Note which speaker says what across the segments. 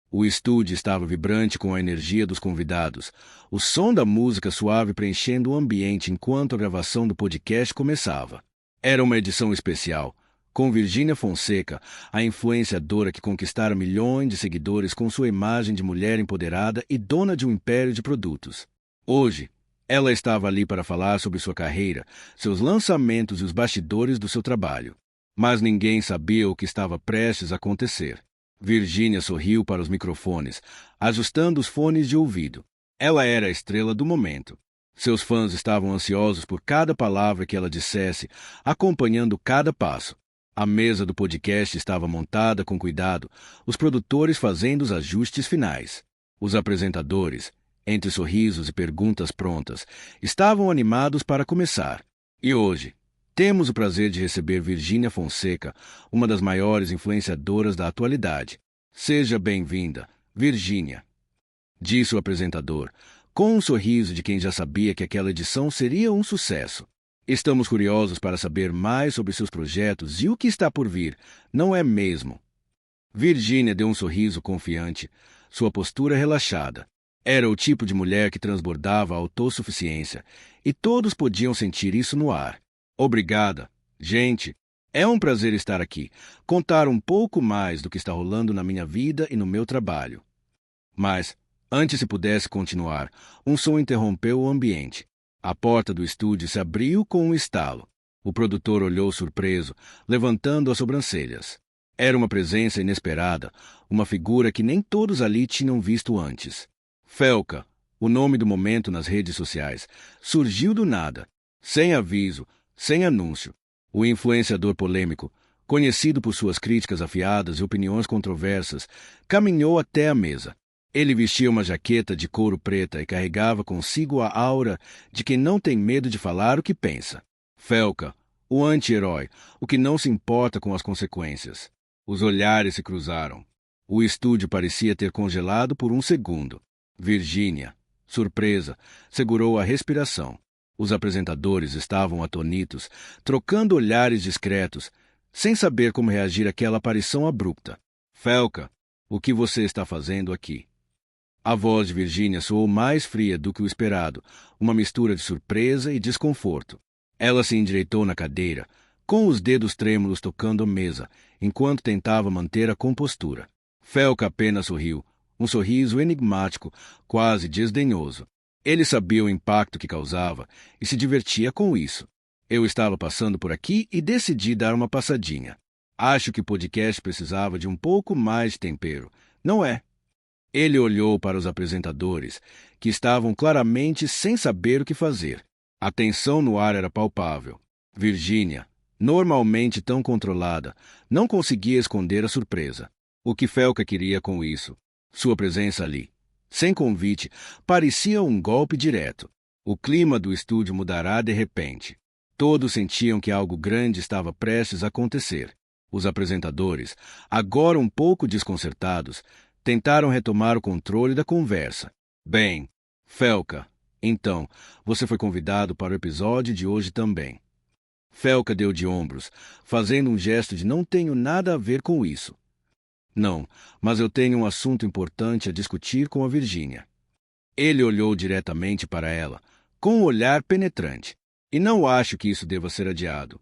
Speaker 1: O estúdio estava vibrante com a energia dos convidados, o som da música suave preenchendo o ambiente enquanto a gravação do podcast começava. Era uma edição especial, com Virgínia Fonseca, a influenciadora que conquistara milhões de seguidores com sua imagem de mulher empoderada e dona de um império de produtos. Hoje, ela estava ali para falar sobre sua carreira, seus lançamentos e os bastidores do seu trabalho. Mas ninguém sabia o que estava prestes a acontecer. Virgínia sorriu para os microfones, ajustando os fones de ouvido. Ela era a estrela do momento. Seus fãs estavam ansiosos por cada palavra que ela dissesse, acompanhando cada passo. A mesa do podcast estava montada com cuidado, os produtores fazendo os ajustes finais. Os apresentadores, entre sorrisos e perguntas prontas, estavam animados para começar. E hoje, temos o prazer de receber Virgínia Fonseca, uma das maiores influenciadoras da atualidade. Seja bem-vinda, Virgínia, disse o apresentador, com um sorriso de quem já sabia que aquela edição seria um sucesso. Estamos curiosos para saber mais sobre seus projetos e o que está por vir, não é mesmo? Virgínia deu um sorriso confiante, sua postura relaxada. Era o tipo de mulher que transbordava a autossuficiência, e todos podiam sentir isso no ar. Obrigada, gente. É um prazer estar aqui, contar um pouco mais do que está rolando na minha vida e no meu trabalho. Mas, antes se pudesse continuar, um som interrompeu o ambiente. A porta do estúdio se abriu com um estalo. O produtor olhou surpreso, levantando as sobrancelhas. Era uma presença inesperada, uma figura que nem todos ali tinham visto antes. Felca, o nome do momento nas redes sociais, surgiu do nada, sem aviso, sem anúncio. O influenciador polêmico, conhecido por suas críticas afiadas e opiniões controversas, caminhou até a mesa. Ele vestia uma jaqueta de couro preta e carregava consigo a aura de quem não tem medo de falar o que pensa. Felca, o anti-herói, o que não se importa com as consequências. Os olhares se cruzaram. O estúdio parecia ter congelado por um segundo. Virgínia, surpresa, segurou a respiração. Os apresentadores estavam atonitos, trocando olhares discretos, sem saber como reagir àquela aparição abrupta. Felca, o que você está fazendo aqui? A voz de Virgínia soou mais fria do que o esperado, uma mistura de surpresa e desconforto. Ela se endireitou na cadeira, com os dedos trêmulos tocando a mesa, enquanto tentava manter a compostura. Felca apenas sorriu, um sorriso enigmático, quase desdenhoso. Ele sabia o impacto que causava e se divertia com isso. Eu estava passando por aqui e decidi dar uma passadinha. Acho que o podcast precisava de um pouco mais de tempero, não é? Ele olhou para os apresentadores, que estavam claramente sem saber o que fazer. A tensão no ar era palpável. Virgínia, normalmente tão controlada, não conseguia esconder a surpresa. O que Felca queria com isso? Sua presença ali, sem convite, parecia um golpe direto. O clima do estúdio mudará de repente. Todos sentiam que algo grande estava prestes a acontecer. Os apresentadores, agora um pouco desconcertados, tentaram retomar o controle da conversa. Bem, Felca, então, você foi convidado para o episódio de hoje também. Felca deu de ombros, fazendo um gesto de não tenho nada a ver com isso. Não, mas eu tenho um assunto importante a discutir com a Virgínia. Ele olhou diretamente para ela, com um olhar penetrante. E não acho que isso deva ser adiado.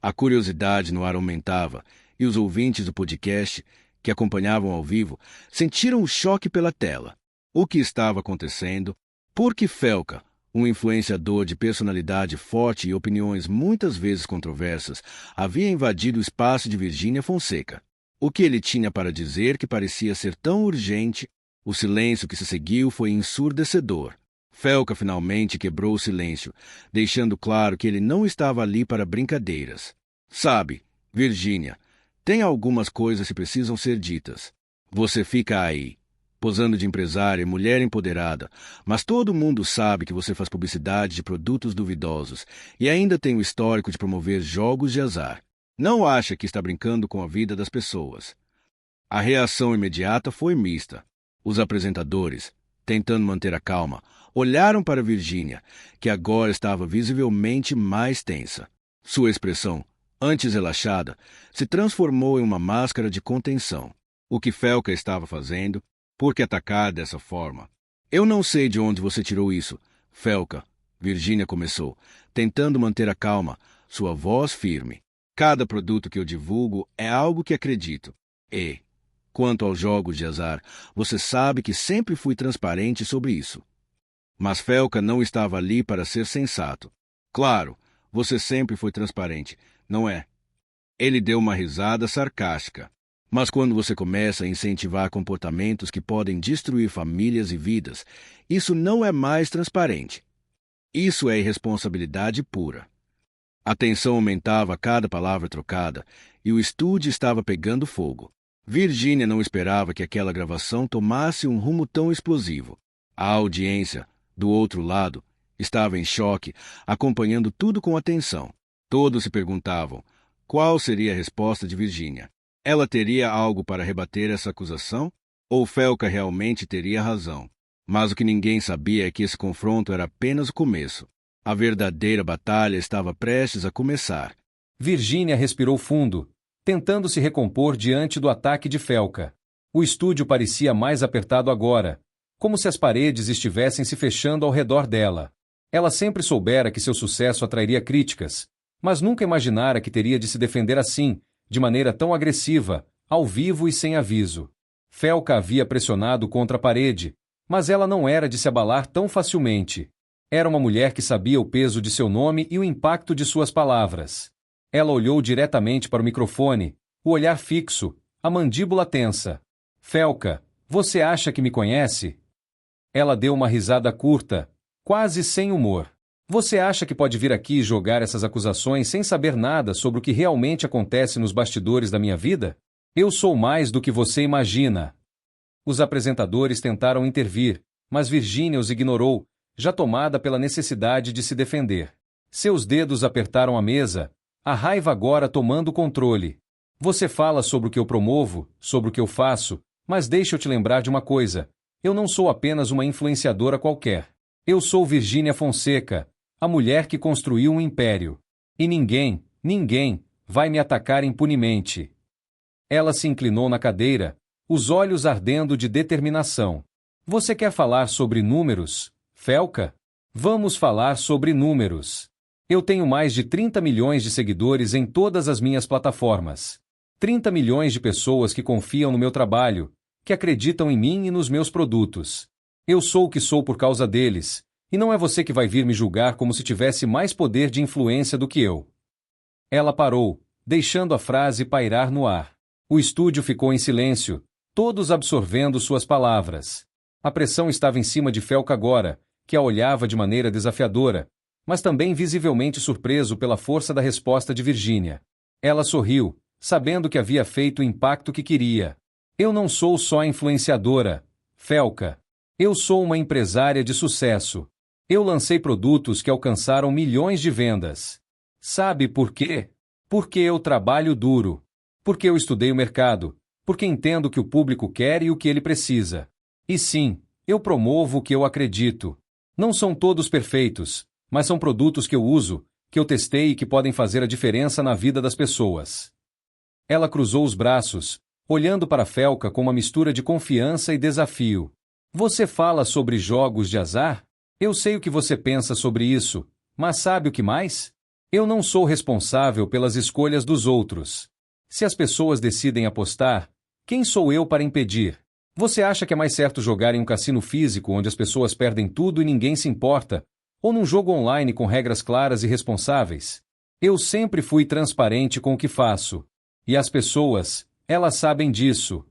Speaker 1: A curiosidade no ar aumentava, e os ouvintes do podcast, que acompanhavam ao vivo, sentiram o choque pela tela. O que estava acontecendo? Por que Felca, um influenciador de personalidade forte e opiniões muitas vezes controversas, havia invadido o espaço de Virgínia Fonseca? O que ele tinha para dizer que parecia ser tão urgente? O silêncio que se seguiu foi ensurdecedor. Felca finalmente quebrou o silêncio, deixando claro que ele não estava ali para brincadeiras. Sabe, Virgínia, tem algumas coisas que precisam ser ditas. Você fica aí, posando de empresária e mulher empoderada, mas todo mundo sabe que você faz publicidade de produtos duvidosos e ainda tem o histórico de promover jogos de azar. Não acha que está brincando com a vida das pessoas. A reação imediata foi mista. Os apresentadores, tentando manter a calma, olharam para Virgínia, que agora estava visivelmente mais tensa. Sua expressão, antes relaxada, se transformou em uma máscara de contenção. O que Felca estava fazendo Por que atacar dessa forma? Eu não sei de onde você tirou isso, Felca. Virginia começou, tentando manter a calma, sua voz firme. Cada produto que eu divulgo é algo que acredito. E, quanto aos jogos de azar, você sabe que sempre fui transparente sobre isso. Mas Felca não estava ali para ser sensato. Claro, você sempre foi transparente, não é? Ele deu uma risada sarcástica. Mas quando você começa a incentivar comportamentos que podem destruir famílias e vidas, isso não é mais transparente. Isso é irresponsabilidade pura. A tensão aumentava a cada palavra trocada e o estúdio estava pegando fogo. Virginia não esperava que aquela gravação tomasse um rumo tão explosivo. A audiência, do outro lado, estava em choque, acompanhando tudo com atenção. Todos se perguntavam qual seria a resposta de Virginia. Ela teria algo para rebater essa acusação? Ou Felca realmente teria razão? Mas o que ninguém sabia é que esse confronto era apenas o começo. A verdadeira batalha estava prestes a começar.
Speaker 2: Virginia respirou fundo, tentando se recompor diante do ataque de Felca. O estúdio parecia mais apertado agora, como se as paredes estivessem se fechando ao redor dela. Ela sempre soubera que seu sucesso atrairia críticas, mas nunca imaginara que teria de se defender assim, de maneira tão agressiva, ao vivo e sem aviso. Felca havia pressionado contra a parede, mas ela não era de se abalar tão facilmente. Era uma mulher que sabia o peso de seu nome e o impacto de suas palavras. Ela olhou diretamente para o microfone, o olhar fixo, a mandíbula tensa. Felca, você acha que me conhece? Ela deu uma risada curta, quase sem humor. Você acha que pode vir aqui e jogar essas acusações sem saber nada sobre o que realmente acontece nos bastidores da minha vida? Eu sou mais do que você imagina. Os apresentadores tentaram intervir, mas Virginia os ignorou, já tomada pela necessidade de se defender. Seus dedos apertaram a mesa, a raiva agora tomando o controle. Você fala sobre o que eu promovo, sobre o que eu faço, mas deixa eu te lembrar de uma coisa. Eu não sou apenas uma influenciadora qualquer. Eu sou Virginia Fonseca, a mulher que construiu um império. E ninguém vai me atacar impunemente. Ela se inclinou na cadeira, os olhos ardendo de determinação. Você quer falar sobre números, Felca? Vamos falar sobre números. Eu tenho mais de 30 milhões de seguidores em todas as minhas plataformas. 30 milhões de pessoas que confiam no meu trabalho, que acreditam em mim e nos meus produtos. Eu sou o que sou por causa deles, e não é você que vai vir me julgar como se tivesse mais poder de influência do que eu. Ela parou, deixando a frase pairar no ar. O estúdio ficou em silêncio, todos absorvendo suas palavras. A pressão estava em cima de Felca agora, que a olhava de maneira desafiadora, mas também visivelmente surpreso pela força da resposta de Virginia. Ela sorriu, sabendo que havia feito o impacto que queria. Eu não sou só influenciadora, Felca. Eu sou uma empresária de sucesso. Eu lancei produtos que alcançaram milhões de vendas. Sabe por quê? Porque eu trabalho duro. Porque eu estudei o mercado. Porque entendo o que o público quer e o que ele precisa. E sim, eu promovo o que eu acredito. Não são todos perfeitos, mas são produtos que eu uso, que eu testei e que podem fazer a diferença na vida das pessoas. Ela cruzou os braços, olhando para Felca com uma mistura de confiança e desafio. Você fala sobre jogos de azar? Eu sei o que você pensa sobre isso, mas sabe o que mais? Eu não sou responsável pelas escolhas dos outros. Se as pessoas decidem apostar, quem sou eu para impedir? Você acha que é mais certo jogar em um cassino físico onde as pessoas perdem tudo e ninguém se importa? Ou num jogo online com regras claras e responsáveis? Eu sempre fui transparente com o que faço. E as pessoas, elas sabem disso.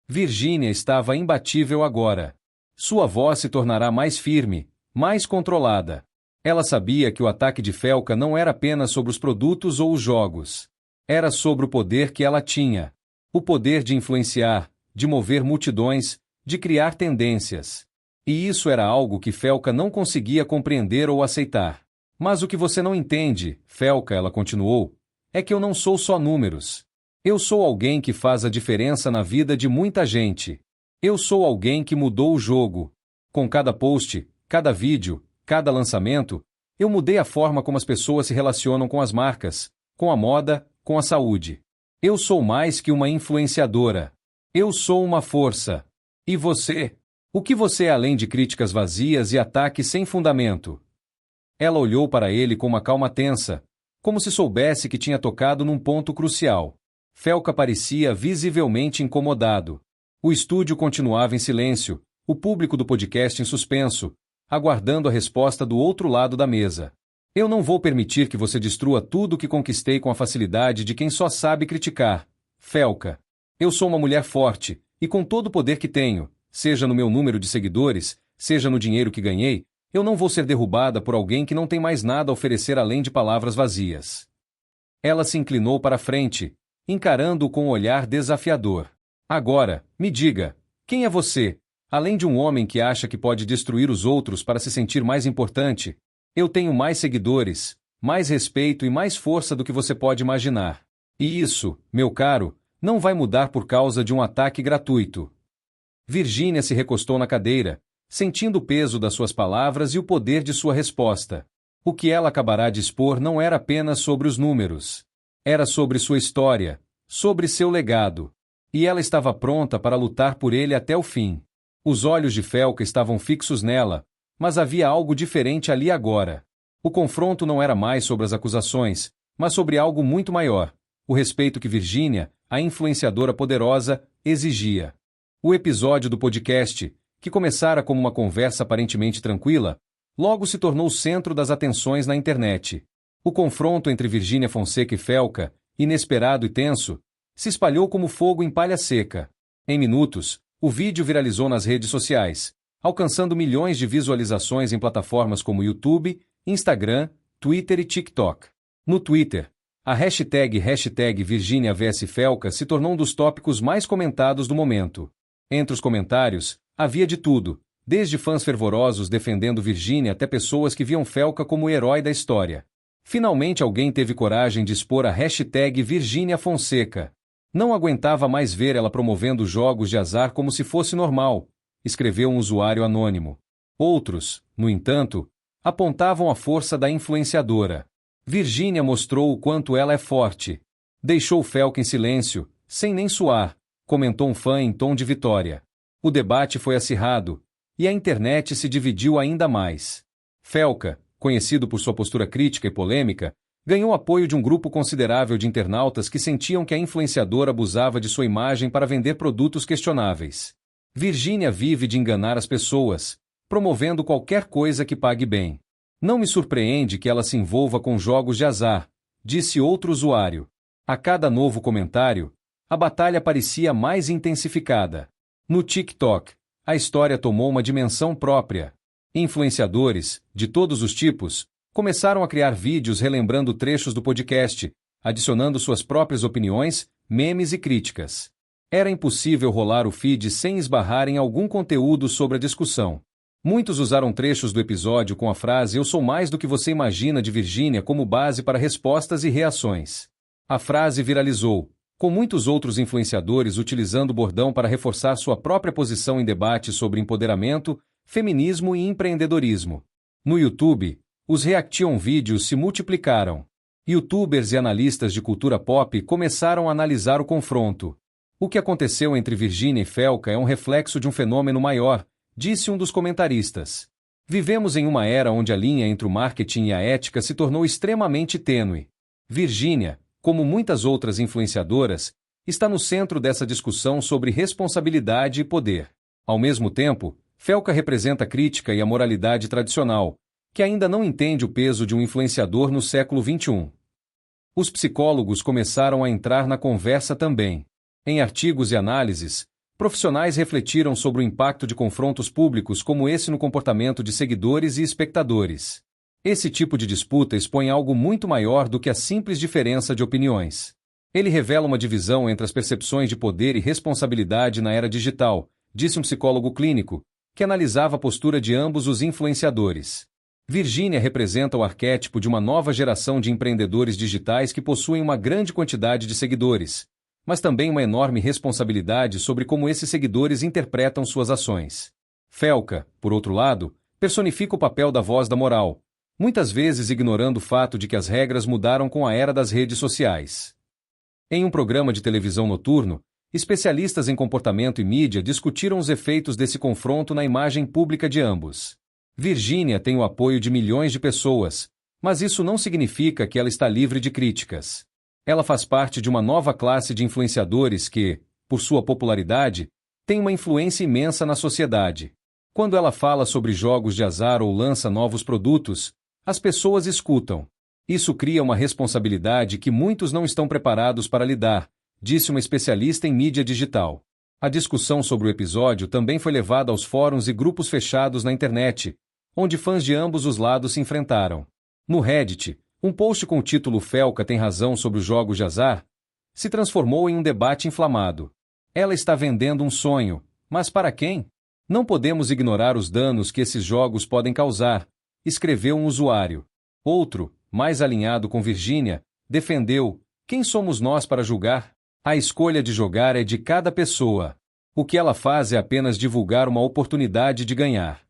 Speaker 2: Virginia estava imbatível agora. Sua voz se tornará mais firme, mais controlada. Ela sabia que o ataque de Felca não era apenas sobre os produtos ou os jogos. Era sobre o poder que ela tinha. O poder de influenciar, de mover multidões, de criar tendências. E isso era algo que Felca não conseguia compreender ou aceitar. Mas o que você não entende, Felca, ela continuou, é que eu não sou só números. Eu sou alguém que faz a diferença na vida de muita gente. Eu sou alguém que mudou o jogo. Com cada post, cada vídeo, cada lançamento, eu mudei a forma como as pessoas se relacionam com as marcas, com a moda, com a saúde. Eu sou mais que uma influenciadora. Eu sou uma força. E você? O que você é além de críticas vazias e ataques sem fundamento? Ela olhou para ele com uma calma tensa, como se soubesse que tinha tocado num ponto crucial. Felca parecia visivelmente incomodado. O estúdio continuava em silêncio, o público do podcast em suspenso, aguardando a resposta do outro lado da mesa. Eu não vou permitir que você destrua tudo o que conquistei com a facilidade de quem só sabe criticar. Felca. Eu sou uma mulher forte, e com todo o poder que tenho, seja no meu número de seguidores, seja no dinheiro que ganhei, eu não vou ser derrubada por alguém que não tem mais nada a oferecer além de palavras vazias. Ela se inclinou para a frente, encarando-o com um olhar desafiador. Agora, me diga, quem é você, além de um homem que acha que pode destruir os outros para se sentir mais importante? Eu tenho mais seguidores, mais respeito e mais força do que você pode imaginar. E isso, meu caro, não vai mudar por causa de um ataque gratuito. Virgínia se recostou na cadeira, sentindo o peso das suas palavras e o poder de sua resposta. O que ela acabará de expor não era apenas sobre os números. Era sobre sua história, sobre seu legado. E ela estava pronta para lutar por ele até o fim. Os olhos de Felca estavam fixos nela, mas havia algo diferente ali agora. O confronto não era mais sobre as acusações, mas sobre algo muito maior, o respeito que Virgínia, a influenciadora poderosa, exigia. O episódio do podcast, que começara como uma conversa aparentemente tranquila, logo se tornou o centro das atenções na internet. O confronto entre Virgínia Fonseca e Felca, inesperado e tenso, se espalhou como fogo em palha seca. Em minutos, o vídeo viralizou nas redes sociais, alcançando milhões de visualizações em plataformas como YouTube, Instagram, Twitter e TikTok. No Twitter, a hashtag Virginia vs Felca se tornou um dos tópicos mais comentados do momento. Entre os comentários, havia de tudo, desde fãs fervorosos defendendo Virgínia até pessoas que viam Felca como o herói da história. Finalmente alguém teve coragem de expor a hashtag Virgínia Fonseca. Não aguentava mais ver ela promovendo jogos de azar como se fosse normal, escreveu um usuário anônimo. Outros, no entanto, apontavam a força da influenciadora. Virgínia mostrou o quanto ela é forte. Deixou Felca em silêncio, sem nem suar, comentou um fã em tom de vitória. O debate foi acirrado, e a internet se dividiu ainda mais. Felca, conhecido por sua postura crítica e polêmica, ganhou apoio de um grupo considerável de internautas que sentiam que a influenciadora abusava de sua imagem para vender produtos questionáveis. Virgínia vive de enganar as pessoas, promovendo qualquer coisa que pague bem. Não me surpreende que ela se envolva com jogos de azar, disse outro usuário. A cada novo comentário, a batalha parecia mais intensificada. No TikTok, a história tomou uma dimensão própria. Influenciadores, de todos os tipos, começaram a criar vídeos relembrando trechos do podcast, adicionando suas próprias opiniões, memes e críticas. Era impossível rolar o feed sem esbarrar em algum conteúdo sobre a discussão. Muitos usaram trechos do episódio com a frase "Eu sou mais do que você imagina" de Virgínia como base para respostas e reações. A frase viralizou, com muitos outros influenciadores utilizando o bordão para reforçar sua própria posição em debates sobre empoderamento, feminismo e empreendedorismo. No YouTube, os reaction vídeos se multiplicaram. YouTubers e analistas de cultura pop começaram a analisar o confronto. O que aconteceu entre Virgínia e Felca é um reflexo de um fenômeno maior, disse um dos comentaristas. Vivemos em uma era onde a linha entre o marketing e a ética se tornou extremamente tênue. Virgínia, como muitas outras influenciadoras, está no centro dessa discussão sobre responsabilidade e poder. Ao mesmo tempo, Felca representa a crítica e a moralidade tradicional, que ainda não entende o peso de um influenciador no século XXI. Os psicólogos começaram a entrar na conversa também. Em artigos e análises, profissionais refletiram sobre o impacto de confrontos públicos como esse no comportamento de seguidores e espectadores. Esse tipo de disputa expõe algo muito maior do que a simples diferença de opiniões. Ele revela uma divisão entre as percepções de poder e responsabilidade na era digital, disse um psicólogo clínico, que analisava a postura de ambos os influenciadores. Virgínia representa o arquétipo de uma nova geração de empreendedores digitais que possuem uma grande quantidade de seguidores, mas também uma enorme responsabilidade sobre como esses seguidores interpretam suas ações. Felca, por outro lado, personifica o papel da voz da moral, muitas vezes ignorando o fato de que as regras mudaram com a era das redes sociais. Em um programa de televisão noturno, Especialistas em comportamento e mídia discutiram os efeitos desse confronto na imagem pública de ambos. Virginia tem o apoio de milhões de pessoas, mas isso não significa que ela está livre de críticas. Ela faz parte de uma nova classe de influenciadores que, por sua popularidade, tem uma influência imensa na sociedade. Quando ela fala sobre jogos de azar ou lança novos produtos, as pessoas escutam. Isso cria uma responsabilidade que muitos não estão preparados para lidar, disse uma especialista em mídia digital. A discussão sobre o episódio também foi levada aos fóruns e grupos fechados na internet, onde fãs de ambos os lados se enfrentaram. No Reddit, um post com o título "Felca tem razão sobre os jogos de azar" se transformou em um debate inflamado. Ela está vendendo um sonho, mas para quem? Não podemos ignorar os danos que esses jogos podem causar, escreveu um usuário. Outro, mais alinhado com Virginia, defendeu: quem somos nós para julgar? A escolha de jogar é de cada pessoa. O que ela faz é apenas divulgar uma oportunidade de ganhar.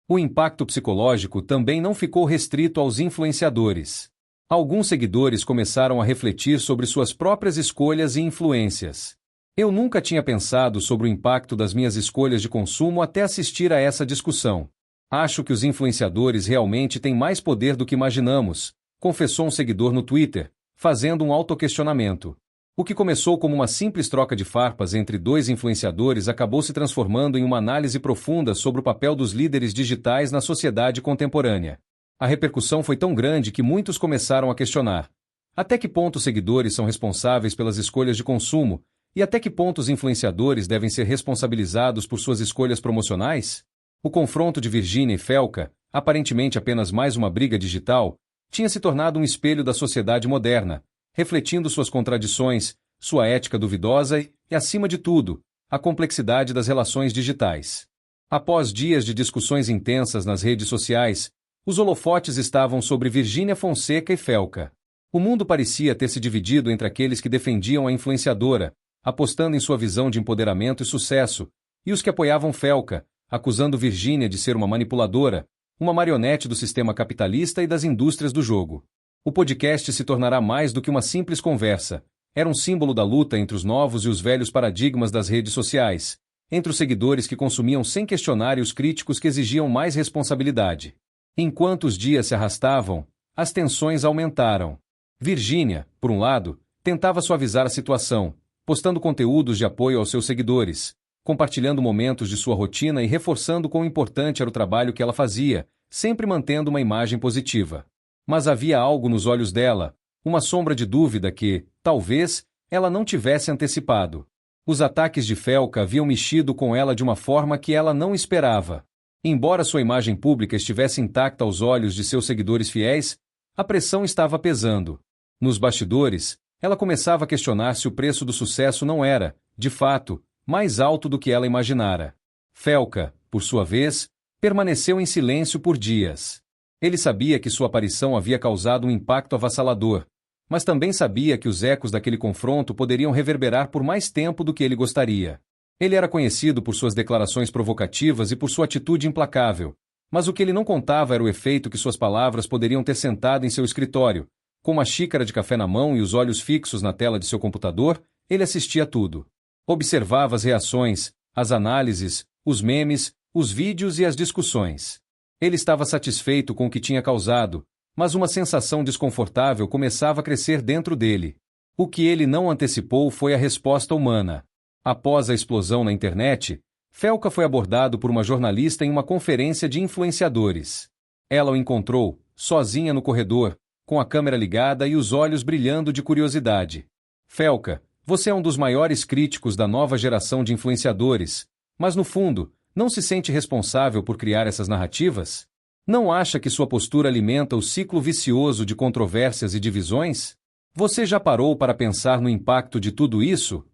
Speaker 2: O impacto psicológico também não ficou restrito aos influenciadores. Alguns seguidores começaram a refletir sobre suas próprias escolhas e influências. Eu nunca tinha pensado sobre o impacto das minhas escolhas de consumo até assistir a essa discussão. Acho que os influenciadores realmente têm mais poder do que imaginamos, confessou um seguidor no Twitter, fazendo um autoquestionamento. O que começou como uma simples troca de farpas entre dois influenciadores acabou se transformando em uma análise profunda sobre o papel dos líderes digitais na sociedade contemporânea. A repercussão foi tão grande que muitos começaram a questionar: até que ponto os seguidores são responsáveis pelas escolhas de consumo, e até que ponto os influenciadores devem ser responsabilizados por suas escolhas promocionais? O confronto de Virginia e Felca, aparentemente apenas mais uma briga digital, tinha se tornado um espelho da sociedade moderna, refletindo suas contradições, sua ética duvidosa e, acima de tudo, a complexidade das relações digitais. Após dias de discussões intensas nas redes sociais, os holofotes estavam sobre Virginia Fonseca e Felca. O mundo parecia ter se dividido entre aqueles que defendiam a influenciadora, apostando em sua visão de empoderamento e sucesso, e os que apoiavam Felca, acusando Virginia de ser uma manipuladora, uma marionete do sistema capitalista e das indústrias do jogo. O podcast se tornará mais do que uma simples conversa. Era um símbolo da luta entre os novos e os velhos paradigmas das redes sociais, entre os seguidores que consumiam sem questionar e os críticos que exigiam mais responsabilidade. Enquanto os dias se arrastavam, as tensões aumentaram. Virginia, por um lado, tentava suavizar a situação, postando conteúdos de apoio aos seus seguidores, compartilhando momentos de sua rotina e reforçando quão importante era o trabalho que ela fazia, sempre mantendo uma imagem positiva. Mas havia algo nos olhos dela, uma sombra de dúvida que, talvez, ela não tivesse antecipado. Os ataques de Felca haviam mexido com ela de uma forma que ela não esperava. Embora sua imagem pública estivesse intacta aos olhos de seus seguidores fiéis, a pressão estava pesando. Nos bastidores, ela começava a questionar se o preço do sucesso não era, de fato, mais alto do que ela imaginara. Felca, por sua vez, permaneceu em silêncio por dias. Ele sabia que sua aparição havia causado um impacto avassalador, mas também sabia que os ecos daquele confronto poderiam reverberar por mais tempo do que ele gostaria. Ele era conhecido por suas declarações provocativas e por sua atitude implacável, mas o que ele não contava era o efeito que suas palavras poderiam ter sentado em seu escritório. Com uma xícara de café na mão e os olhos fixos na tela de seu computador, ele assistia a tudo. Observava as reações, as análises, os memes, os vídeos e as discussões. Ele estava satisfeito com o que tinha causado, mas uma sensação desconfortável começava a crescer dentro dele. O que ele não antecipou foi a resposta humana. Após a explosão na internet, Felca foi abordado por uma jornalista em uma conferência de influenciadores. Ela o encontrou, sozinha no corredor, com a câmera ligada e os olhos brilhando de curiosidade. Felca, você é um dos maiores críticos da nova geração de influenciadores, mas no fundo, não se sente responsável por criar essas narrativas? Não acha que sua postura alimenta o ciclo vicioso de controvérsias e divisões? Você já parou para pensar no impacto de tudo isso?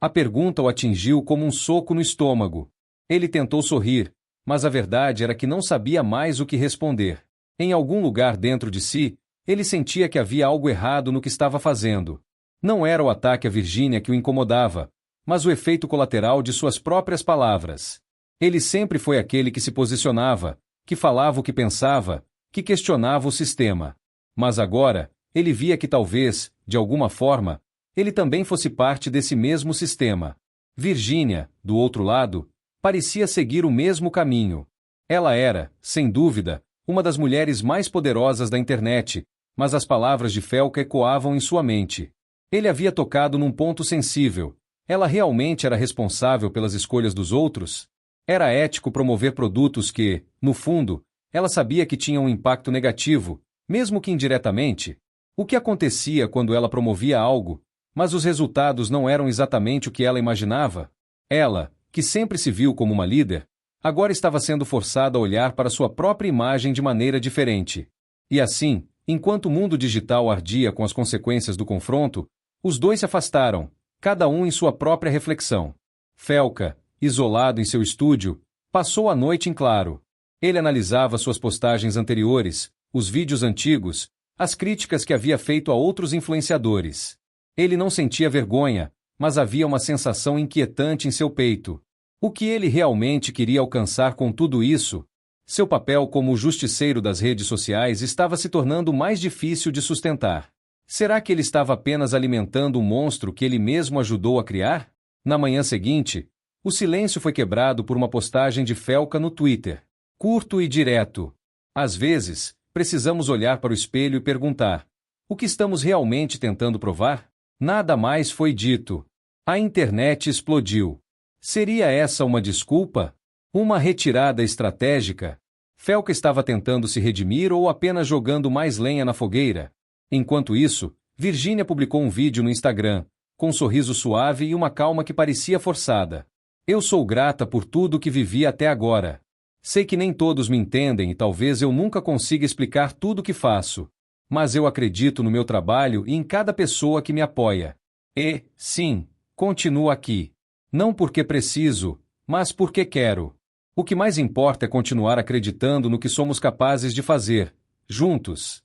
Speaker 2: A pergunta o atingiu como um soco no estômago. Ele tentou sorrir, mas a verdade era que não sabia mais o que responder. Em algum lugar dentro de si, ele sentia que havia algo errado no que estava fazendo. Não era o ataque a Virginia que o incomodava, mas o efeito colateral de suas próprias palavras. Ele sempre foi aquele que se posicionava, que falava o que pensava, que questionava o sistema. Mas agora, ele via que talvez, de alguma forma, ele também fosse parte desse mesmo sistema. Virginia, do outro lado, parecia seguir o mesmo caminho. Ela era, sem dúvida, uma das mulheres mais poderosas da internet, mas as palavras de Felka ecoavam em sua mente. Ele havia tocado num ponto sensível. Ela realmente era responsável pelas escolhas dos outros? Era ético promover produtos que, no fundo, ela sabia que tinham um impacto negativo, mesmo que indiretamente? O que acontecia quando ela promovia algo, mas os resultados não eram exatamente o que ela imaginava? Ela, que sempre se viu como uma líder, agora estava sendo forçada a olhar para sua própria imagem de maneira diferente. E assim, enquanto o mundo digital ardia com as consequências do confronto, os dois se afastaram, cada um em sua própria reflexão. Felka, isolado em seu estúdio, passou a noite em claro. Ele analisava suas postagens anteriores, os vídeos antigos, as críticas que havia feito a outros influenciadores. Ele não sentia vergonha, mas havia uma sensação inquietante em seu peito. O que ele realmente queria alcançar com tudo isso? Seu papel como justiceiro das redes sociais estava se tornando mais difícil de sustentar. Será que ele estava apenas alimentando um monstro que ele mesmo ajudou a criar? Na manhã seguinte, o silêncio foi quebrado por uma postagem de Felka no Twitter. Curto e direto. Às vezes, precisamos olhar para o espelho e perguntar: o que estamos realmente tentando provar? Nada mais foi dito. A internet explodiu. Seria essa uma desculpa? Uma retirada estratégica? Felka estava tentando se redimir ou apenas jogando mais lenha na fogueira? Enquanto isso, Virginia publicou um vídeo no Instagram, com um sorriso suave e uma calma que parecia forçada. Eu sou grata por tudo que vivi até agora. Sei que nem todos me entendem e talvez eu nunca consiga explicar tudo o que faço. Mas eu acredito no meu trabalho e em cada pessoa que me apoia. E, sim, continuo aqui. Não porque preciso, mas porque quero. O que mais importa é continuar acreditando no que somos capazes de fazer, juntos.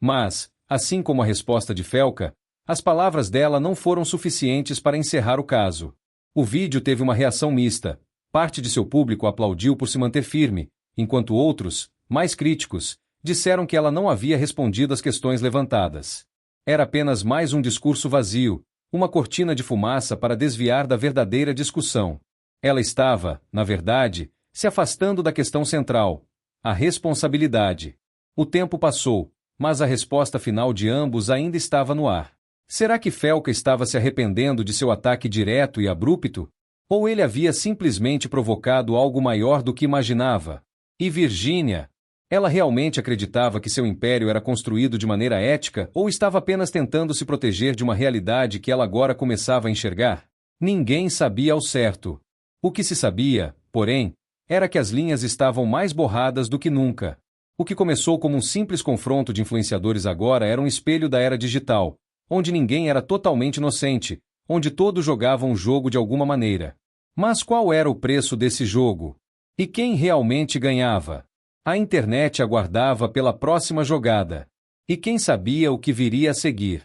Speaker 2: Mas, assim como a resposta de Felka, as palavras dela não foram suficientes para encerrar o caso. O vídeo teve uma reação mista. Parte de seu público aplaudiu por se manter firme, enquanto outros, mais críticos, disseram que ela não havia respondido às questões levantadas. Era apenas mais um discurso vazio, uma cortina de fumaça para desviar da verdadeira discussão. Ela estava, na verdade, se afastando da questão central, a responsabilidade. O tempo passou, mas a resposta final de ambos ainda estava no ar. Será que Felka estava se arrependendo de seu ataque direto e abrupto? Ou ele havia simplesmente provocado algo maior do que imaginava? E Virginia? Ela realmente acreditava que seu império era construído de maneira ética ou estava apenas tentando se proteger de uma realidade que ela agora começava a enxergar? Ninguém sabia ao certo. O que se sabia, porém, era que as linhas estavam mais borradas do que nunca. O que começou como um simples confronto de influenciadores agora era um espelho da era digital, onde ninguém era totalmente inocente, onde todos jogavam o jogo de alguma maneira. Mas qual era o preço desse jogo? E quem realmente ganhava? A internet aguardava pela próxima jogada. E quem sabia o que viria a seguir?